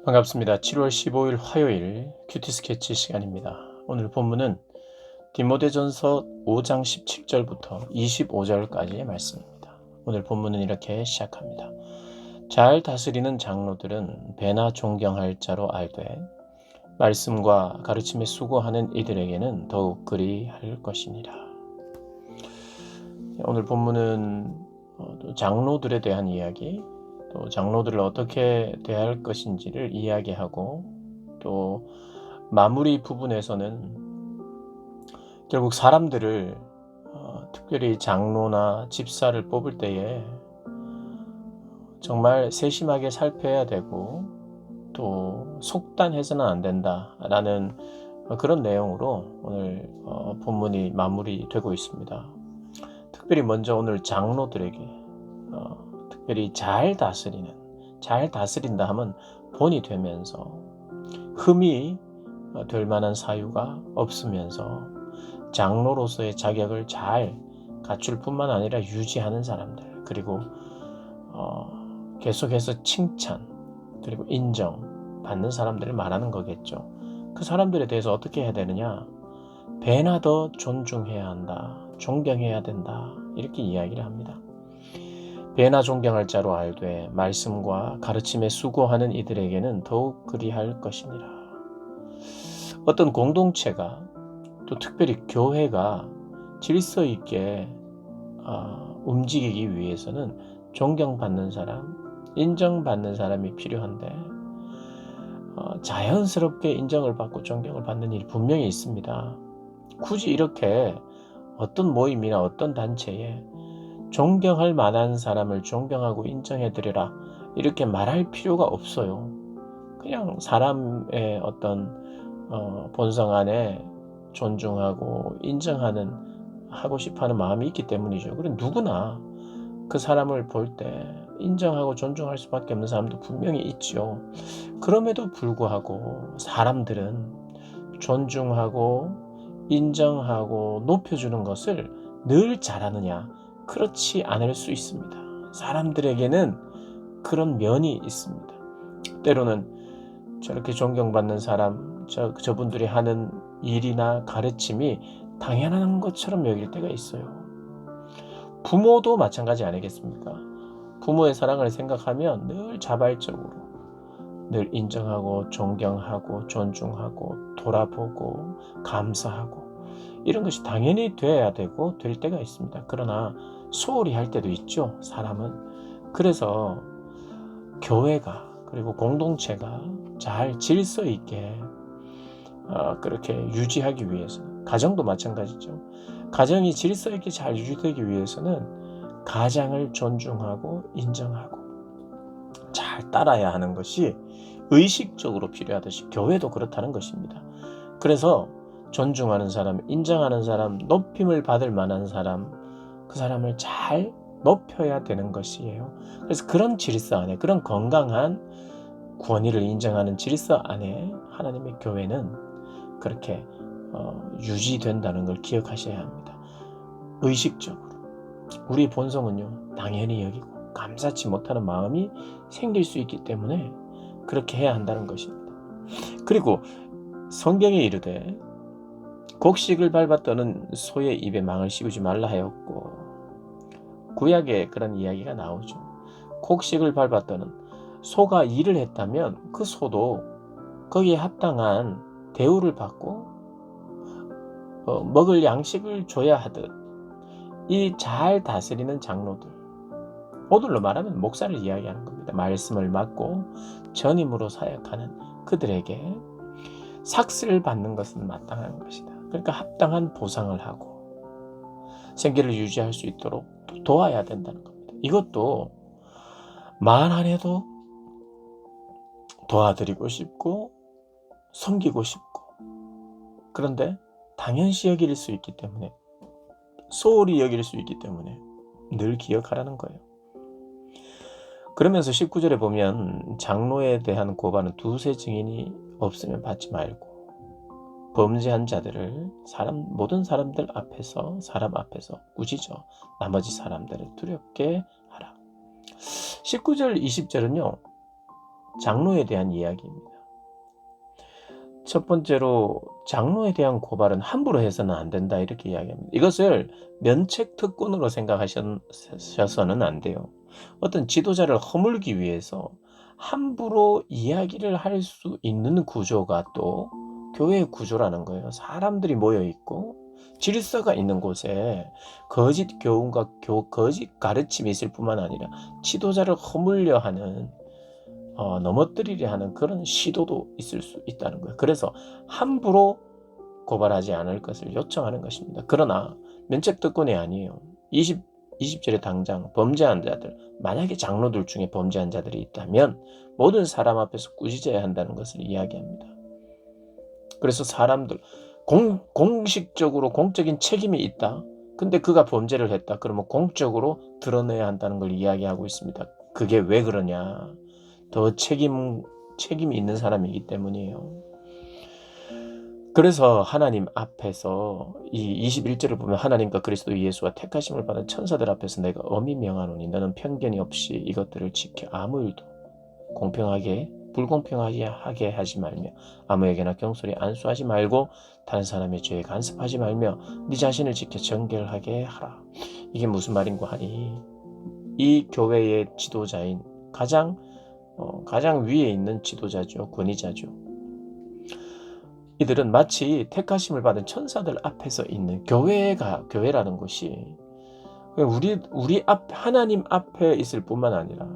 반갑습니다. 7월 15일 화요일 큐티 스케치 시간입니다. 오늘 본문은 디모데전서 5장 17절부터 25절까지의 말씀입니다. 오늘 본문은 이렇게 시작합니다. 잘 다스리는 장로들은 배나 존경할 자로 알되 말씀과 가르침에 수고하는 이들에게는 더욱 그리할 것이니라. 오늘 본문은 장로들에 대한 이야기, 또 장로들을 어떻게 대할 것인지를 이야기하고, 또 마무리 부분에서는 결국 사람들을 특별히 장로나 집사를 뽑을 때에 정말 세심하게 살펴야 되고, 또 속단해서는 안 된다라는 그런 내용으로 오늘 본문이 마무리되고 있습니다. 특별히 먼저 오늘 장로들에게 특별히 잘 다스린다 하면 본이 되면서 흠이 될 만한 사유가 없으면서 장로로서의 자격을 잘 갖출 뿐만 아니라 유지하는 사람들, 그리고 계속해서 칭찬 그리고 인정 받는 사람들을 말하는 거겠죠. 그 사람들에 대해서 어떻게 해야 되느냐? 배나 더 존중해야 한다, 존경해야 된다, 이렇게 이야기를 합니다. 배나 존경할 자로 알되 말씀과 가르침에 수고하는 이들에게는 더욱 그리할 것이니라. 어떤 공동체가, 또 특별히 교회가 질서 있게 움직이기 위해서는 존경받는 사람, 인정받는 사람이 필요한데 자연스럽게 인정을 받고 존경을 받는 일이 분명히 있습니다. 굳이 이렇게 어떤 모임이나 어떤 단체에 존경할 만한 사람을 존경하고 인정해드리라 이렇게 말할 필요가 없어요. 그냥 사람의 어떤 본성 안에 존중하고 인정하는, 하고 싶어하는 마음이 있기 때문이죠. 그리고 누구나 그 사람을 볼 때 인정하고 존중할 수밖에 없는 사람도 분명히 있죠. 그럼에도 불구하고 사람들은 존중하고 인정하고 높여주는 것을 늘 잘하느냐? 그렇지 않을 수 있습니다. 사람들에게는 그런 면이 있습니다. 때로는 저렇게 존경받는 사람, 저분들이 하는 일이나 가르침이 당연한 것처럼 여길 때가 있어요. 부모도 마찬가지 아니겠습니까? 부모의 사랑을 생각하면 늘 자발적으로 늘 인정하고 존경하고 존중하고 돌아보고 감사하고 이런 것이 당연히 돼야 되고 될 때가 있습니다. 그러나 소홀히 할 때도 있죠, 사람은. 그래서 교회가, 그리고 공동체가 잘 질서 있게 그렇게 유지하기 위해서, 가정도 마찬가지죠. 가정이 질서 있게 잘 유지되기 위해서는 가장을 존중하고 인정하고 잘 따라야 하는 것이 의식적으로 필요하듯이 교회도 그렇다는 것입니다. 그래서 존중하는 사람, 인정하는 사람, 높임을 받을 만한 사람, 그 사람을 잘 높여야 되는 것이에요. 그래서 그런 질서 안에, 그런 건강한 권위를 인정하는 질서 안에 하나님의 교회는 그렇게 유지된다는 걸 기억하셔야 합니다. 의식적으로. 우리 본성은요, 당연히 여기고 감사치 못하는 마음이 생길 수 있기 때문에 그렇게 해야 한다는 것입니다. 그리고 성경에 이르되 곡식을 밟았더는 소의 입에 망을 씌우지 말라 하였고, 구약에 그런 이야기가 나오죠. 곡식을 밟았더는, 소가 일을 했다면 그 소도 거기에 합당한 대우를 받고 먹을 양식을 줘야 하듯, 이 잘 다스리는 장로들, 오늘로 말하면 목사를 이야기하는 겁니다. 말씀을 맡고 전임으로 사역하는 그들에게 삭슬을 받는 것은 마땅한 것이다. 그러니까 합당한 보상을 하고 생계를 유지할 수 있도록 도와야 된다는 겁니다. 이것도 말 안 해도 도와드리고 싶고 섬기고 싶고, 그런데 당연시 여길 수 있기 때문에, 소홀히 여길 수 있기 때문에 늘 기억하라는 거예요. 그러면서 19절에 보면 장로에 대한 고발은 두세 증인이 없으면 받지 말고 범죄한 자들을 모든 사람들 앞에서, 사람 앞에서 꾸짖어 나머지 사람들을 두렵게 하라. 19절 20절은요 장로에 대한 이야기입니다. 첫 번째로 장로에 대한 고발은 함부로 해서는 안 된다 이렇게 이야기합니다. 이것을 면책특권으로 생각하셔서는 안 돼요. 어떤 지도자를 허물기 위해서 함부로 이야기를 할 수 있는 구조가 또 교회의 구조라는 거예요. 사람들이 모여 있고 질서가 있는 곳에 거짓 교훈과 거짓 가르침이 있을 뿐만 아니라 지도자를 허물려 하는 넘어뜨리려 하는 그런 시도도 있을 수 있다는 거예요. 그래서 함부로 고발하지 않을 것을 요청하는 것입니다. 그러나 면책특권이 아니에요. 20절에 당장 범죄한 자들, 만약에 장로들 중에 범죄한 자들이 있다면 모든 사람 앞에서 꾸짖어야 한다는 것을 이야기합니다. 그래서 사람들 공식적으로 공적인 책임이 있다. 근데 그가 범죄를 했다. 그러면 공적으로 드러내야 한다는 걸 이야기하고 있습니다. 그게 왜 그러냐? 더 책임이 있는 사람이기 때문이에요. 그래서 하나님 앞에서 이 21절을 보면 하나님과 그리스도 예수와 택하심을 받은 천사들 앞에서 내가 엄히 명하노니 너는 편견이 없이 이것들을 지켜 아무 일도 불공평하게 하지 말며 아무에게나 경솔히 안수하지 말고 다른 사람의 죄에 간섭하지 말며 네 자신을 지켜 정결하게 하라. 이게 무슨 말인고 하니 이 교회의 지도자인 가장 위에 있는 지도자죠. 권위자죠. 이들은 마치 택하심을 받은 천사들 앞에서 있는 교회라는 것이 우리 하나님 앞에 있을 뿐만 아니라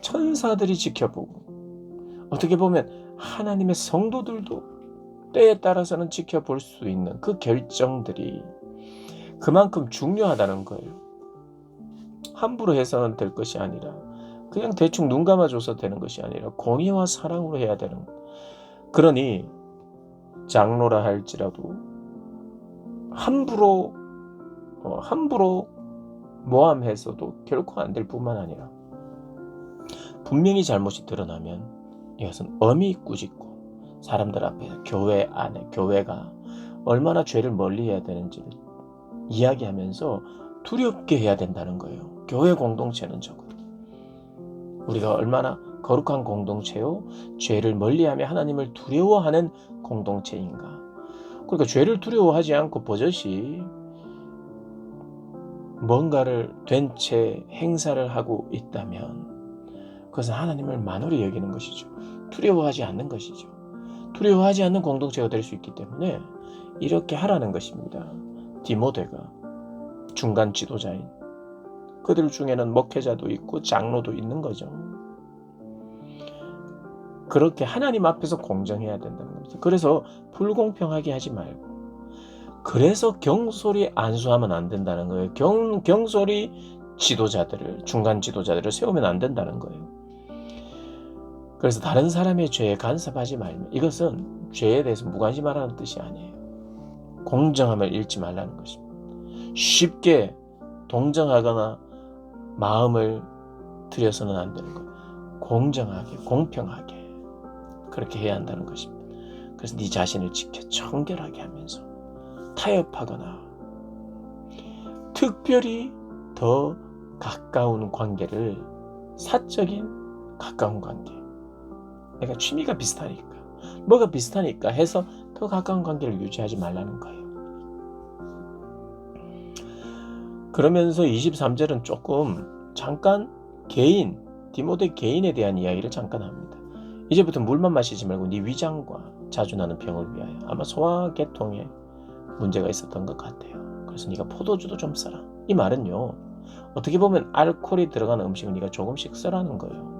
천사들이 지켜보고 어떻게 보면 하나님의 성도들도 때에 따라서는 지켜볼 수 있는 그 결정들이 그만큼 중요하다는 거예요. 함부로 해서는 될 것이 아니라 그냥 대충 눈 감아줘서 되는 것이 아니라 공의와 사랑으로 해야 되는 거예요. 그러니 장로라 할지라도 함부로 모함해서도 결코 안 될 뿐만 아니라 분명히 잘못이 드러나면 이것은 엄히 꾸짖고 사람들 앞에 교회 안에 교회가 얼마나 죄를 멀리해야 되는지를 이야기하면서 두렵게 해야 된다는 거예요. 교회 공동체는 적어도 우리가 얼마나 거룩한 공동체요, 죄를 멀리하며 하나님을 두려워하는 공동체인가. 그러니까 죄를 두려워하지 않고 버젓이 뭔가를 된 채 행사를 하고 있다면 그것은 하나님을 만홀히 여기는 것이죠. 두려워하지 않는 것이죠. 두려워하지 않는 공동체가 될 수 있기 때문에 이렇게 하라는 것입니다. 디모데가 중간 지도자인 그들 중에는 목회자도 있고 장로도 있는 거죠. 그렇게 하나님 앞에서 공정해야 된다는 겁니다. 그래서 불공평하게 하지 말고 그래서 경솔히 안수하면 안 된다는 거예요. 경솔히 중간 지도자들을 세우면 안 된다는 거예요. 그래서 다른 사람의 죄에 간섭하지 말며 이것은 죄에 대해서 무관심하라는 뜻이 아니에요. 공정함을 잃지 말라는 것입니다. 쉽게 동정하거나 마음을 들여서는 안 되는 거예요. 공정하게 공평하게 그렇게 해야 한다는 것입니다. 그래서 네 자신을 지켜 청결하게 하면서 타협하거나 특별히 더 가까운 관계를 사적인 가까운 관계 내가 취미가 비슷하니까 뭐가 비슷하니까 해서 더 가까운 관계를 유지하지 말라는 거예요. 그러면서 23절은 조금 잠깐 디모데 개인에 대한 이야기를 잠깐 합니다. 이제부터 물만 마시지 말고 네 위장과 자주 나는 병을 위하여 아마 소화계통에 문제가 있었던 것 같아요. 그래서 네가 포도주도 좀 써라. 이 말은요. 어떻게 보면 알코올이 들어가는 음식은 네가 조금씩 써라는 거예요.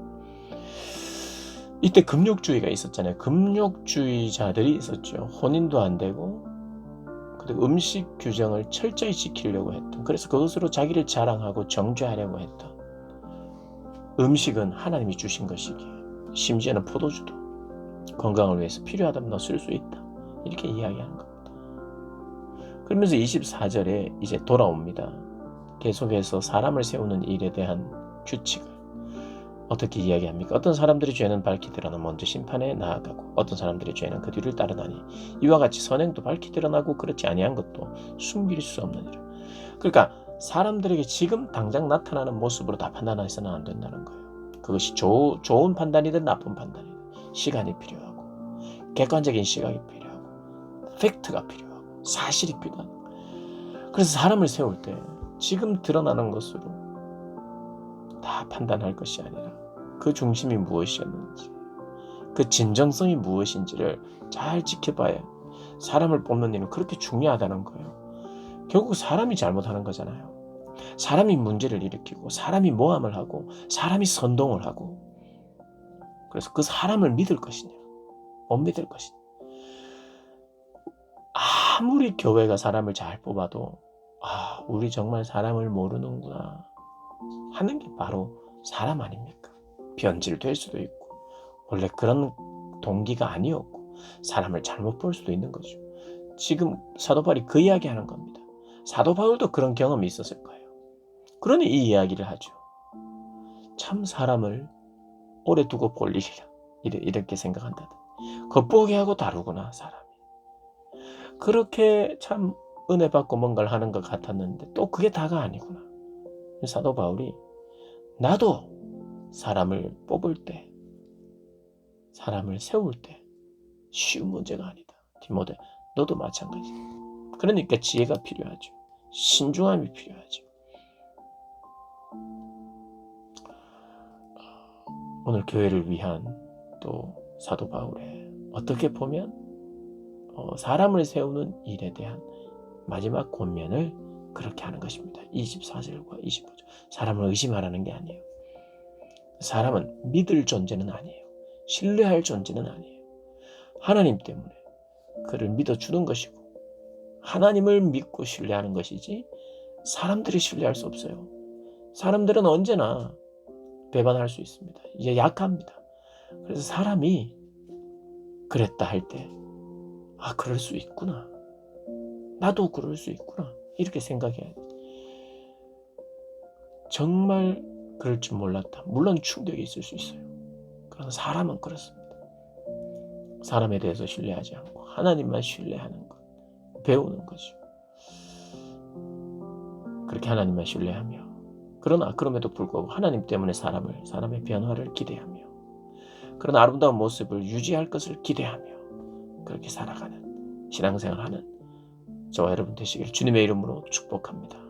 이때 금욕주의가 있었잖아요. 금욕주의자들이 있었죠. 혼인도 안 되고 그리고 음식 규정을 철저히 지키려고 했던 그래서 그것으로 자기를 자랑하고 정죄하려고 했던 음식은 하나님이 주신 것이기에 심지어는 포도주도 건강을 위해서 필요하다면 너 쓸 수 있다. 이렇게 이야기하는 겁니다. 그러면서 24절에 이제 돌아옵니다. 계속해서 사람을 세우는 일에 대한 규칙을 어떻게 이야기합니까? 어떤 사람들의 죄는 밝히 드러나 먼저 심판에 나아가고 어떤 사람들의 죄는 그 뒤를 따르나니 이와 같이 선행도 밝히 드러나고 그렇지 아니한 것도 숨길 수 없느니라. 그러니까 사람들에게 지금 당장 나타나는 모습으로 다 판단해서는 안 된다는 거예요. 그것이 좋은 판단이든 나쁜 판단이든 시간이 필요하고 객관적인 시각이 필요하고 팩트가 필요하고 사실이 필요하고. 그래서 사람을 세울 때 지금 드러나는 것으로 다 판단할 것이 아니라 그 중심이 무엇이었는지, 그 진정성이 무엇인지를 잘 지켜봐야 사람을 뽑는 일은 그렇게 중요하다는 거예요. 결국 사람이 잘못하는 거잖아요. 사람이 문제를 일으키고 사람이 모함을 하고 사람이 선동을 하고. 그래서 그 사람을 믿을 것이냐 못 믿을 것이냐. 아무리 교회가 사람을 잘 뽑아도 우리 정말 사람을 모르는구나 하는 게 바로 사람 아닙니까? 변질될 수도 있고 원래 그런 동기가 아니었고 사람을 잘못 볼 수도 있는 거죠. 지금 사도 바울이 그 이야기하는 겁니다. 사도 바울도 그런 경험이 있었을 거예요. 그러니 이 이야기를 하죠. 참 사람을 오래 두고 볼 일이라 이렇게 생각한다. 겉보게 하고 다루구나 사람이. 그렇게 참 은혜 받고 뭔가를 하는 것 같았는데 또 그게 다가 아니구나. 사도 바울이 나도 사람을 뽑을 때 사람을 세울 때 쉬운 문제가 아니다. 디모데 너도 마찬가지다. 그러니까 지혜가 필요하죠. 신중함이 필요하죠. 오늘 교회를 위한 또 사도 바울의 어떻게 보면 사람을 세우는 일에 대한 마지막 권면을 그렇게 하는 것입니다. 24절과 25절. 사람을 의심하라는 게 아니에요. 사람은 믿을 존재는 아니에요. 신뢰할 존재는 아니에요. 하나님 때문에 그를 믿어주는 것이고 하나님을 믿고 신뢰하는 것이지 사람들이 신뢰할 수 없어요. 사람들은 언제나 배반할 수 있습니다. 이제 약합니다. 그래서 사람이 그랬다 할 때 그럴 수 있구나. 나도 그럴 수 있구나. 이렇게 생각해야 돼. 정말 그럴 줄 몰랐다. 물론 충격이 있을 수 있어요. 그러나 사람은 그렇습니다. 사람에 대해서 신뢰하지 않고 하나님만 신뢰하는 것. 배우는 거죠. 그렇게 하나님만 신뢰하며 그러나 그럼에도 불구하고 하나님 때문에 사람의 변화를 기대하며 그런 아름다운 모습을 유지할 것을 기대하며 그렇게 살아가는 신앙생활하는 저와 여러분 되시길 주님의 이름으로 축복합니다.